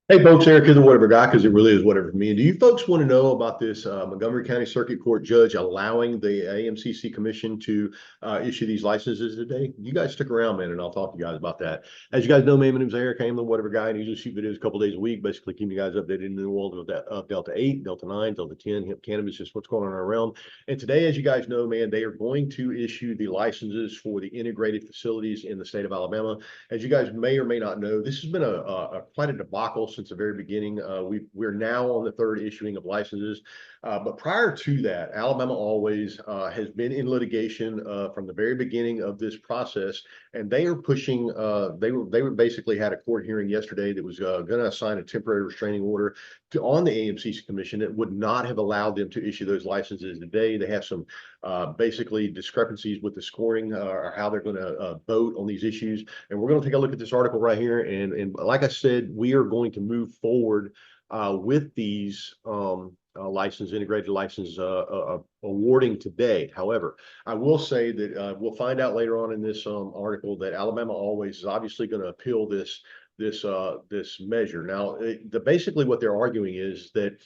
Hey folks, Eric is the whatever guy because it really is whatever for me. And do you folks want to know about this Montgomery County Circuit Court judge allowing the AMCC Commission to issue these licenses today? You guys stick around, man, and I'll talk to you guys about that. As you guys know, man, my name's Eric. I am the whatever guy, and I usually shoot videos a couple days a week, basically keeping you guys updated in the world of Delta 8, Delta 9, Delta 10, hemp cannabis, just what's going on around. And today, as you guys know, man, they are going to issue the licenses for the integrated facilities in the state of Alabama. As you guys may or may not know, this has been a quite a debacle since the very beginning. We're now on the third issuing of licenses, but prior to that, Alabama always has been in litigation from the very beginning of this process, and they are pushing. They were basically had a court hearing yesterday that was going to assign a temporary restraining order on the AMCC Commission that would not have allowed them to issue those licenses today. They have some basically discrepancies with the scoring or how they're going to vote on these issues. And we're going to take a look at this article right here. And like I said, we are going to move forward with these integrated license awarding today. However, I will say that we'll find out later on in this article that Alabama always is obviously going to appeal this measure. Now, basically what they're arguing is that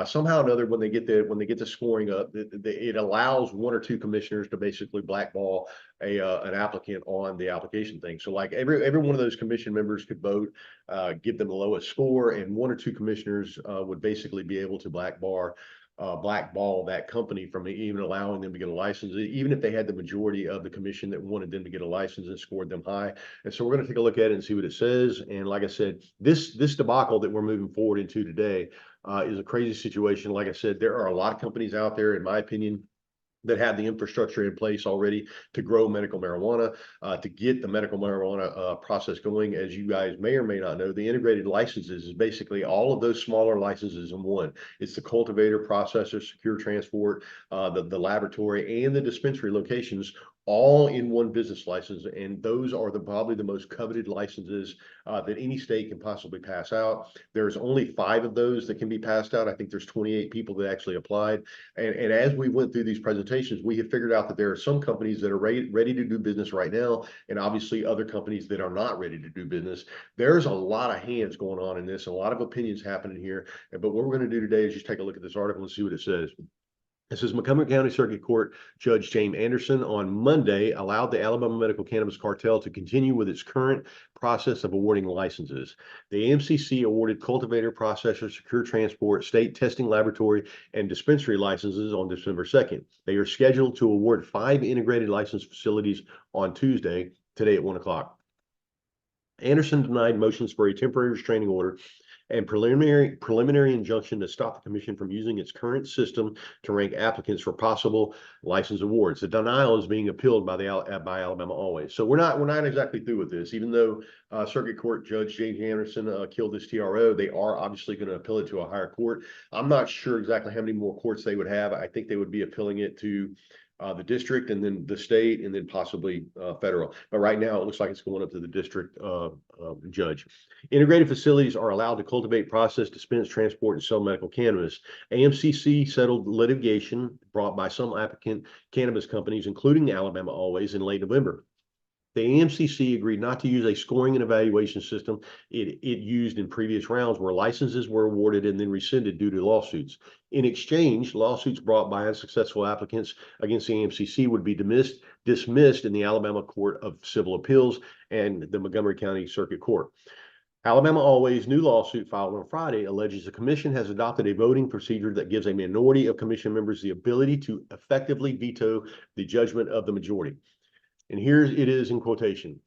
somehow or another, when they get the scoring up, it allows one or two commissioners to basically blackball an applicant on the application thing. So like every one of those commission members could vote, give them the lowest score, and one or two commissioners would basically be able to blackball that company from even allowing them to get a license, even if they had the majority of the commission that wanted them to get a license and scored them high. And so we're going to take a look at it and see what it says. And like I said, this debacle that we're moving forward into today is a crazy situation. Like I said, there are a lot of companies out there, in my opinion, that have the infrastructure in place already to grow medical marijuana, to get the medical marijuana process going. As you guys may or may not know, the integrated licenses is basically all of those smaller licenses in one. It's the cultivator, processor, secure transport, the laboratory, and the dispensary locations all in one business license. And those are probably the most coveted licenses that any state can possibly pass out. There's only 5 of those that can be passed out. I think there's 28 people that actually applied. And as we went through these presentations, we have figured out that there are some companies that are ready to do business right now, and obviously other companies that are not ready to do business. There's a lot of hands going on in this, a lot of opinions happening here. But what we're going to do today is just take a look at this article and see what it says. This is Montgomery County Circuit Court Judge James Anderson on Monday allowed the Alabama Medical Cannabis Cartel to continue with its current process of awarding licenses. The AMCC awarded cultivator, processor, secure transport, state testing laboratory, and dispensary licenses on December 2nd. They are scheduled to award 5 integrated license facilities on Tuesday, today at 1 o'clock. Anderson denied motions for a temporary restraining order and preliminary injunction to stop the commission from using its current system to rank applicants for possible license awards. The denial is being appealed by Alabama always. So we're not exactly through with this, even though Circuit Court Judge James Anderson killed this TRO. They are obviously going to appeal it to a higher court. I'm not sure exactly how many more courts they would have. I think they would be appealing it to the district, and then the state, and then possibly federal. But right now, it looks like it's going up to the district judge. Integrated facilities are allowed to cultivate, process, dispense, transport, and sell medical cannabis. AMCC settled litigation brought by some applicant cannabis companies, including Alabama Always, in late November. The AMCC agreed not to use a scoring and evaluation system it used in previous rounds where licenses were awarded and then rescinded due to lawsuits. In exchange, lawsuits brought by unsuccessful applicants against the AMCC would be dismissed in the Alabama Court of Civil Appeals and the Montgomery County Circuit Court. Alabama Always' new lawsuit filed on Friday alleges the commission has adopted a voting procedure that gives a minority of commission members the ability to effectively veto the judgment of the majority. And here it is in quotation.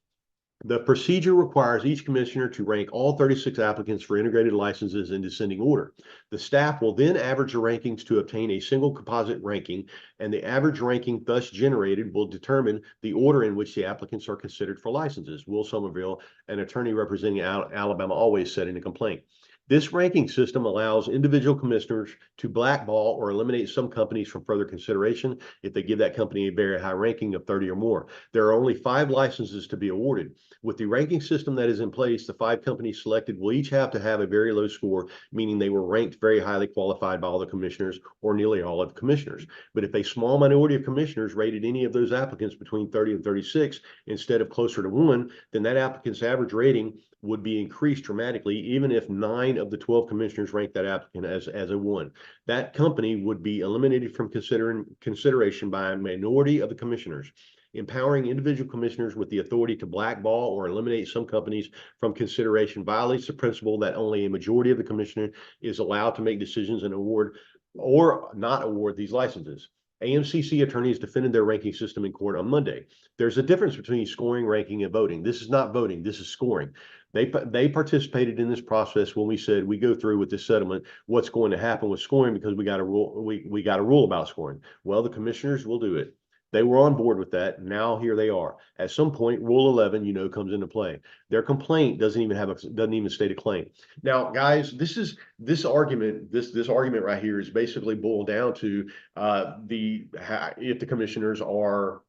The procedure requires each commissioner to rank all 36 applicants for integrated licenses in descending order. The staff will then average the rankings to obtain a single composite ranking, and the average ranking thus generated will determine the order in which the applicants are considered for licenses. Will Somerville, an attorney representing Alabama Always, said in a complaint. This ranking system allows individual commissioners to blackball or eliminate some companies from further consideration if they give that company a very high ranking of 30 or more. There are only 5 licenses to be awarded. With the ranking system that is in place, the 5 companies selected will each have to have a very low score, meaning they were ranked very highly qualified by all the commissioners or nearly all of the commissioners. But if a small minority of commissioners rated any of those applicants between 30 and 36 instead of closer to 1, then that applicant's average rating would be increased dramatically, even if 9 of the 12 commissioners rank that applicant as a 1. That company would be eliminated from consideration by a minority of the commissioners. Empowering individual commissioners with the authority to blackball or eliminate some companies from consideration violates the principle that only a majority of the commissioner is allowed to make decisions and award or not award these licenses. AMCC attorneys defended their ranking system in court on Monday. There's a difference between scoring, ranking, and voting. This is not voting, this is scoring. They participated in this process when we said we go through with this settlement, what's going to happen with scoring, because we got a rule, we got a rule about scoring. Well, the commissioners will do it. They were on board with that. Now here they are. At some point, Rule 11, comes into play. Their complaint doesn't even state a claim. Now, guys, this argument right here is basically boiled down to if the commissioners are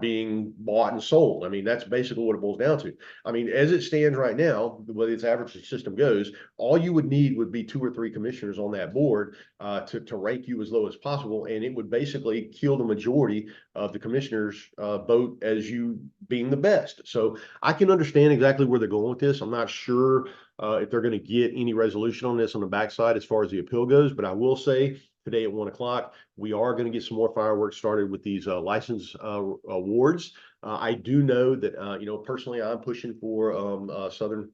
being bought and sold. I mean, that's basically what it boils down to. I mean, as it stands right now, the way its average system goes, all you would need would be 2 or 3 commissioners on that board to rank you as low as possible, and it would basically kill the majority of the commissioners vote as you being the best. So I can understand exactly where they're going with this. I'm not sure if they're going to get any resolution on this on the backside as far as the appeal goes, but I will say today at 1 o'clock, we are going to get some more fireworks started with these license awards. I do know that, personally, I'm pushing for Southern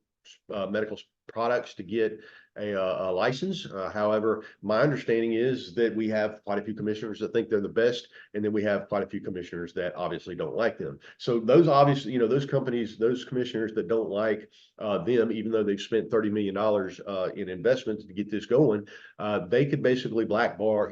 Medical Products to get a license. However, my understanding is that we have quite a few commissioners that think they're the best, and then we have quite a few commissioners that obviously don't like them. So those obviously, those companies, those commissioners that don't like them, even though they've spent $30 million in investments to get this going, they could basically blackball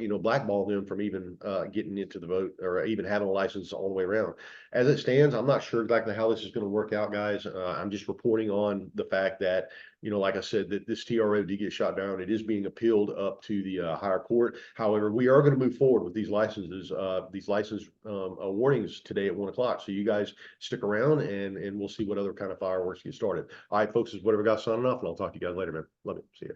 them from even getting into the vote or even having a license all the way around. As it stands, I'm not sure exactly how this is going to work out, guys. I'm just reporting on the fact that, like I said, that this TRO did get shot down. It is being appealed up to the higher court. However, we are going to move forward with these licenses, these license warnings today at 1 o'clock. So you guys stick around and we'll see what other kind of fireworks get started. All right, folks, this is Whatever Guy signing off, and I'll talk to you guys later, man. Love it. See you.